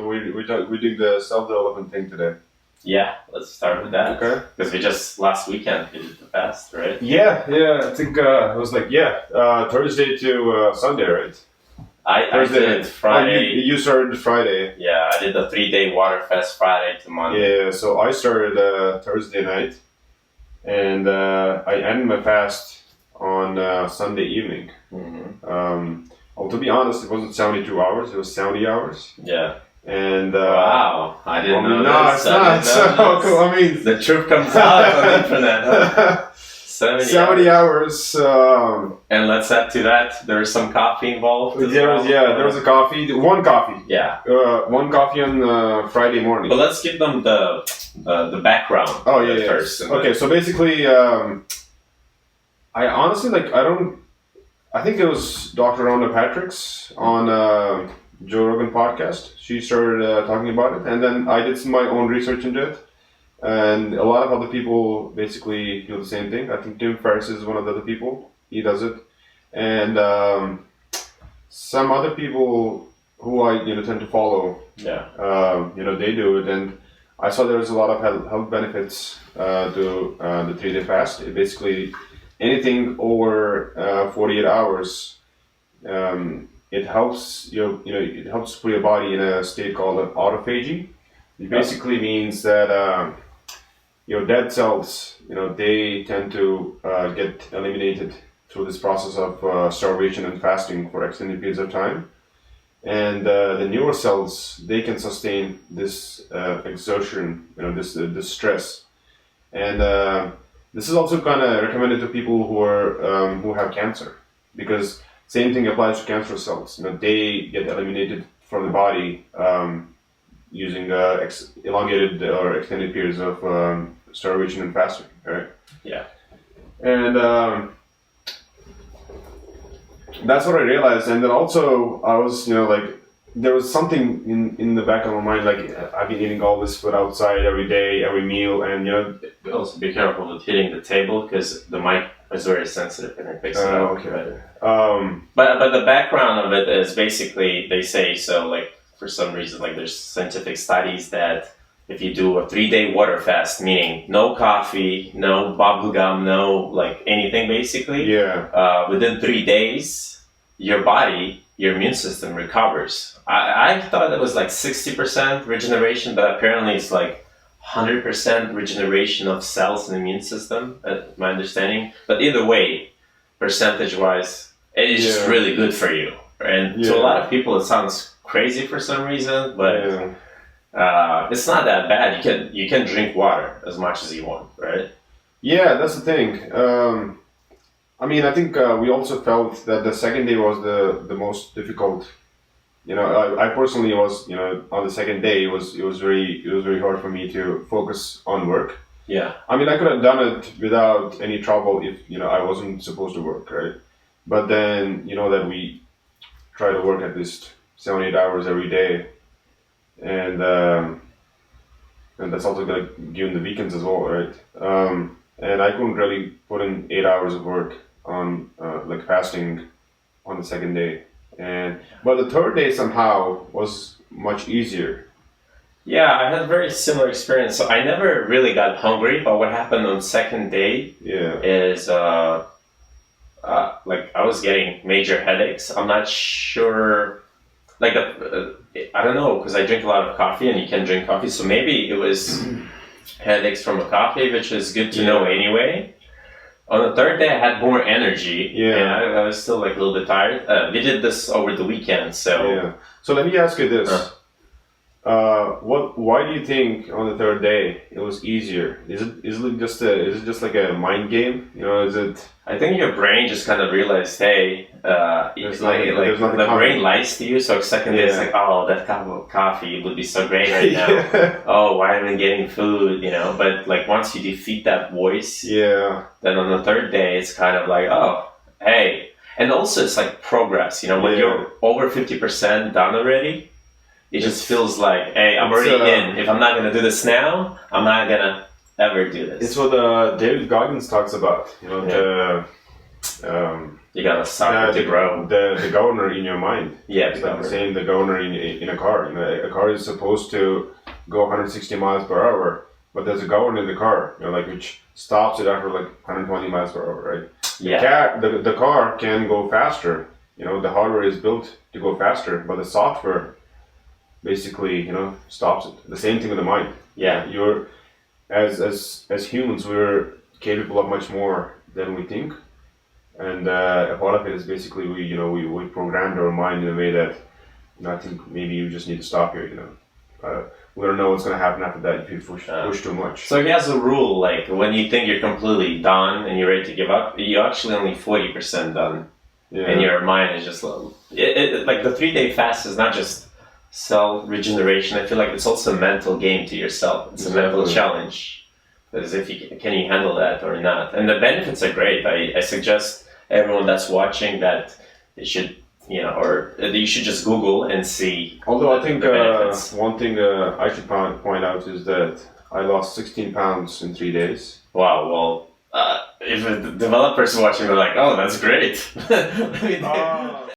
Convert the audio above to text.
we did the self-development thing today. Yeah, let's start with that. Okay. Because we just last weekend we did the fast, right? Yeah. I think it was like Thursday to Sunday, right? I did Friday. Oh, you started Friday. Yeah, I did the 3-day water fast Friday to Monday. Yeah, so I started Thursday night, and I ended my fast on Sunday evening. Mm-hmm. Well, to be honest, it wasn't 72 hours; it was 70 hours. Yeah. And wow, I didn't know no, this. it's not. So, I mean, the truth comes out on the internet. Huh? 70 hours. And let's add to that, there was some coffee involved. There was a coffee. One coffee. Yeah. One coffee on Friday morning. But let's give them the background. Oh yeah. First. Okay, so basically, I honestly I think it was Dr. Rhonda Patrick's on Joe Rogan podcast. She started talking about it, and then I did my own research into it. And a lot of other people basically do the same thing. I think Tim Ferriss is one of the other people. He does it. And some other people who I tend to follow, they do it. And I saw there was a lot of health benefits to the 3-day fast. It basically, anything over 48 hours, it helps it helps put your body in a state called autophagy. It basically means that your dead cells, they tend to get eliminated through this process of starvation and fasting for extended periods of time. And the newer cells, they can sustain this exertion, this stress. And this is also kind of recommended to people who have cancer, because same thing applies to cancer cells. They get eliminated from the body using elongated or extended periods of starvation and fasting, right? Yeah. And that's what I realized. And then also I was, there was something in the back of my mind, like I've been eating all this food outside every day, every meal, and also be careful with hitting the table because the mic is very sensitive and it picks it up. Okay. But the background of it is basically they say so, like, for some reason, like there's scientific studies that if you do a 3-day water fast, meaning no coffee, no bubble gum, no like anything basically, within 3 days, your immune system recovers. I thought it was like 60% regeneration, but apparently it's like 100% regeneration of cells in the immune system, my understanding. But either way, percentage-wise, it is just really good for you. And to a lot of people, it sounds crazy for some reason, but it's not that bad. You can drink water as much as you want, right? Yeah, that's the thing. I think we also felt that the second day was the most difficult. I personally was, on the second day it was very hard for me to focus on work. Yeah. I could have done it without any trouble if I wasn't supposed to work, right? But then that we try to work at least 7-8 hours every day, and that's also gonna give the weekends as well, right? And I couldn't really put in 8 hours of work on like fasting on the second day, but the third day somehow was much easier. Yeah, I had a very similar experience. So I never really got hungry, but what happened on second day is like I was getting major headaches. I'm not sure. Like, I don't know, because I drink a lot of coffee and you can drink coffee. So maybe it was headaches from a coffee, which is good to know anyway. On the third day, I had more energy. Yeah. And I was still like a little bit tired. We did this over the weekend, so... Yeah. So let me ask you this. Why do you think on the third day it was easier? Is it just like a mind game? Is it? I think your brain just kind of realized, hey, the brain lies to you. So second day it's like, oh, that cup of coffee would be so great right now. Oh, why am I getting food? But like once you defeat that voice, then on the third day it's kind of like, oh, hey, and also it's like progress. When you're over 50% done already. It just feels like, hey, I'm already in. If I'm not going to do this now, I'm not going to ever do this. It's what David Goggins talks about. You gotta start to grow. The governor in your mind. Yeah, It's like the same, the governor in a car. You know, a car is supposed to go 160 miles per hour, but there's a governor in the car, you know, like which stops it after like 120 miles per hour, right? Yeah. The car can go faster. You know, the hardware is built to go faster, but the software basically, you know, stops it. The same thing with the mind. Yeah. You're as humans, we're capable of much more than we think. And a part of it is basically we programmed our mind in a way that, you know, I think maybe you just need to stop here. You know, we don't know what's going to happen after that if you push too much. So he has a rule, like when you think you're completely done and you're ready to give up, you're actually only 40% done, and your mind is just like the 3-day fast is not just cell regeneration. I feel like it's also a mental game to yourself. It's a mental challenge. As if can you handle that or not? And the benefits are great. I suggest everyone that's watching that it should, you know, or you should just Google and see. Although I think one thing I should point out is that I lost 16 pounds in 3 days. Wow. Well, if the developers watching, they're like, "Oh, that's great." I mean,